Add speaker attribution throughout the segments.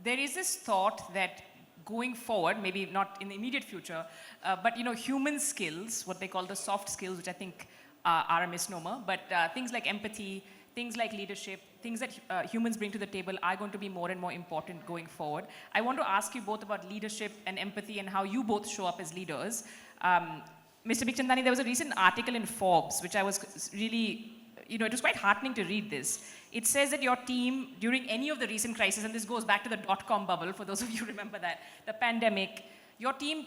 Speaker 1: there is this thought that going forward, maybe not in the immediate future, but human skills, what they call the soft skills, which I think are a misnomer, but things like empathy, things like leadership, things that humans bring to the table are going to be more and more important going forward. I want to ask you both about leadership and empathy and how you both show up as leaders. Mr. Bikhchandani, there was a recent article in Forbes, which I was really, it was quite heartening to read this. It says that your team, during any of the recent crises, and this goes back to the dot-com bubble, for those of you who remember that, the pandemic, your team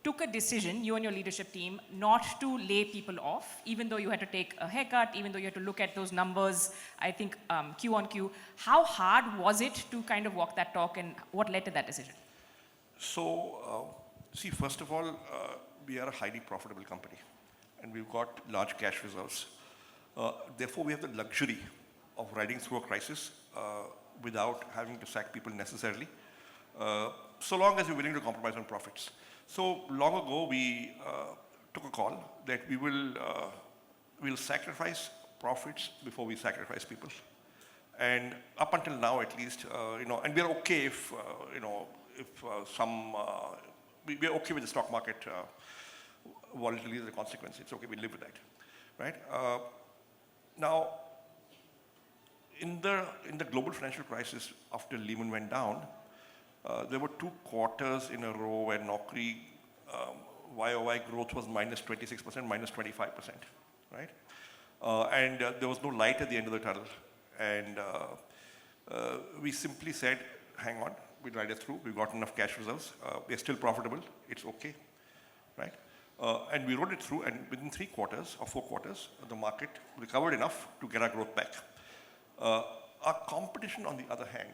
Speaker 1: took a decision, you and your leadership team, not to lay people off, even though you had to take a haircut, even though you had to look at those numbers, I think, Q on Q. How hard was it to kind of walk that talk, and what led to that decision?
Speaker 2: So, see, first of all, we are a highly profitable company, and we've got large cash reserves. Therefore, we have the luxury of riding through a crisis without having to sack people necessarily, so long as you're willing to compromise on profits. So long ago, we took a call that we'll sacrifice profits before we sacrifice people. And up until now, at least, and we're okay if we're okay with the stock market volatility as a consequence. It's okay, we live with that, right? Now, in the global financial crisis, after Lehman went down, there were 2 quarters in a row where Naukri YOY growth was minus 26%, minus 25%, right? And there was no light at the end of the tunnel. And we simply said, hang on, we'll ride it through. We've got enough cash reserves. We're still profitable. It's okay, right? And we rode it through, and within 3 quarters or 4 quarters, the market recovered enough to get our growth back. Our competition, on the other hand,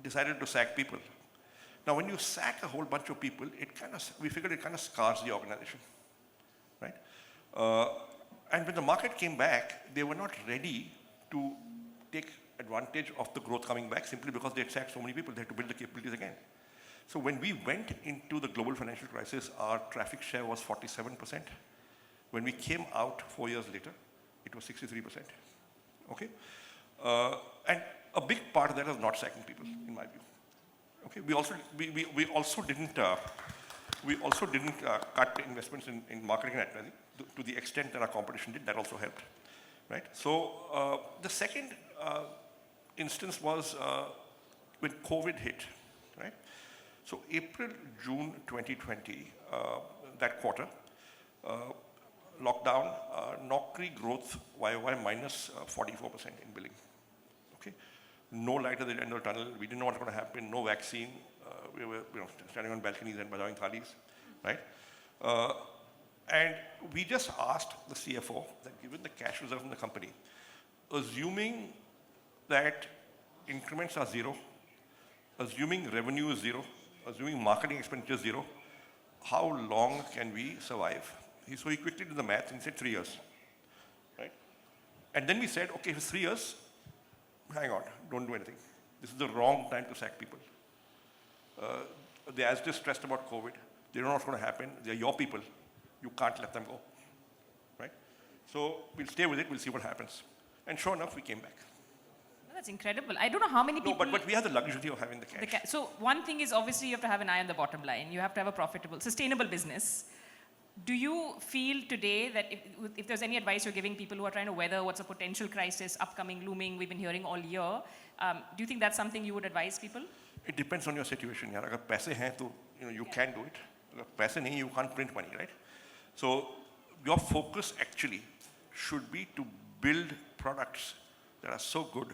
Speaker 2: decided to sack people. Now, when you sack a whole bunch of people, we figured it kind of scars the organization, right? And when the market came back, they were not ready to take advantage of the growth coming back simply because they had sacked so many people. They had to build the capabilities again. So when we went into the global financial crisis, our traffic share was 47%. When we came out 4 years later, it was 63%. Okay? And a big part of that was not sacking people, in my view. Okay? We also didn't cut investments in marketing and advertising to the extent that our competition did. That also helped, right? So the second instance was when COVID hit, right? So April, June 2020, that quarter, lockdown, Naukri growth YOY minus 44% in billing. Okay, no light at the end of the tunnel. We didn't know what was going to happen. No vaccine. We were, standing on balconies and bajawing thalis, right? And we just asked the CFO that, given the cash reserve in the company, assuming that increments are 0, assuming revenue is 0, assuming marketing expenditure is 0, how long can we survive? So he quickly did the math and said 3 years, right? And then we said, okay, if it's 3 years, hang on, don't do anything. This is the wrong time to sack people. They're as distressed about COVID. They don't know what's going to happen. They're your people. You can't let them go, right? So we'll stay with it. We'll see what happens. And sure enough, we came back.
Speaker 1: That's incredible. I don't know how many people...
Speaker 2: No, but we have the luxury of having the cash.
Speaker 1: So one thing is, obviously, you have to have an eye on the bottom line. You have to have a profitable, sustainable business. Do you feel today that if there's any advice you're giving people who are trying to weather what's a potential crisis, upcoming, looming, we've been hearing all year, do you think that's something you would advise people?
Speaker 2: It depends on your situation. If paise hain, to, you can do it. If paise nahi, you can't print money, right? So your focus actually should be to build products that are so good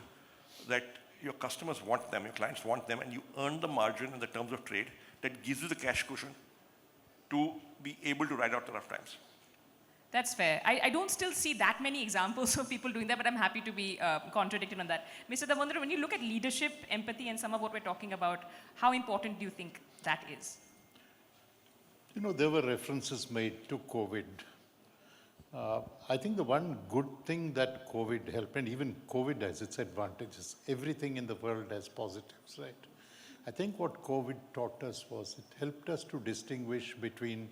Speaker 2: that your customers want them, your clients want them, and you earn the margin in the terms of trade that gives you the cash cushion to be able to ride out the rough times.
Speaker 1: That's fair. I don't still see that many examples of people doing that, but I'm happy to be contradicted on that. Mr. Damodaran, when you look at leadership, empathy, and some of what we're talking about, how important do you think that is?
Speaker 3: There were references made to COVID. I think the one good thing that COVID helped, and even COVID has its advantages, everything in the world has positives, right? I think what COVID taught us was it helped us to distinguish between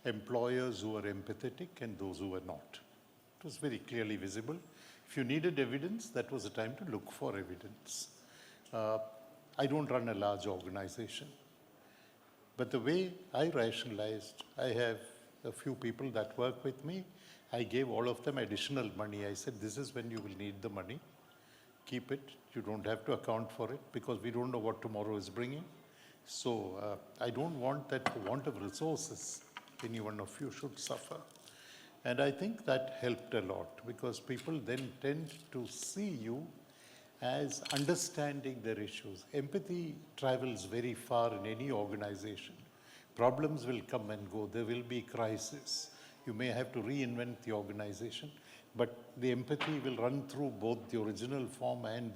Speaker 3: employers who are empathetic and those who are not. It was very clearly visible. If you needed evidence, that was a time to look for evidence. I don't run a large organization. But the way I rationalized, I have a few people that work with me. I gave all of them additional money. I said, this is when you will need the money. Keep it. You don't have to account for it because we don't know what tomorrow is bringing. So I don't want that for want of resources, any one of you should suffer. And I think that helped a lot because people then tend to see you as understanding their issues. Empathy travels very far in any organization. Problems will come and go. There will be crisis. You may have to reinvent the organization, but the empathy will run through both the original form and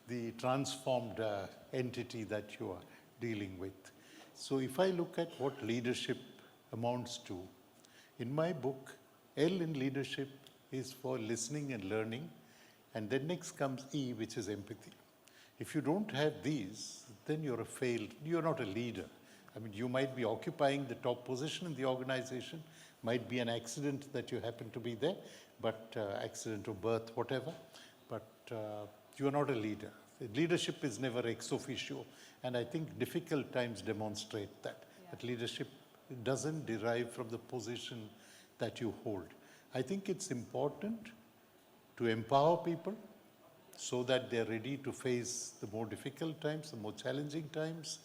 Speaker 3: the transformed entity that you are dealing with. So if I look at what leadership amounts to, in my book, L in leadership is for listening and learning, and then next comes E, which is empathy. If you don't have these, then you're you're not a leader. I mean, you might be occupying the top position in the organization, might be an accident that you happen to be there, but accident of birth, whatever, but you are not a leader. Leadership is never ex officio, and I think difficult times demonstrate that. That leadership doesn't derive from the position that you hold. I think it's important to empower people so that they're ready to face the more difficult times, the more challenging times.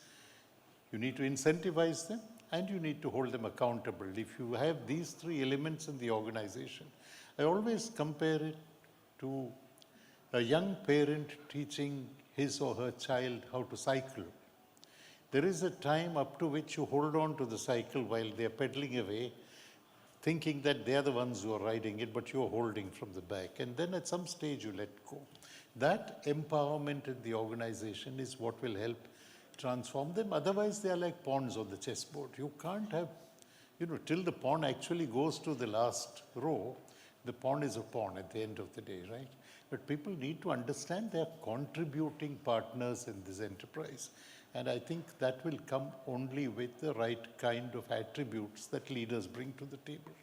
Speaker 3: You need to incentivize them and you need to hold them accountable. If you have these three elements in the organization, I always compare it to a young parent teaching his or her child how to cycle. There is a time up to which you hold on to the cycle while they're pedaling away, thinking that they're the ones who are riding it, but you're holding from the back. And then at some stage you let go. That empowerment in the organization is what will help transform them. Otherwise, they are like pawns on the chessboard. You can't have, till the pawn actually goes to the last row, the pawn is a pawn at the end of the day, right? But people need to understand they are contributing partners in this enterprise. And I think that will come only with the right kind of attributes that leaders bring to the table.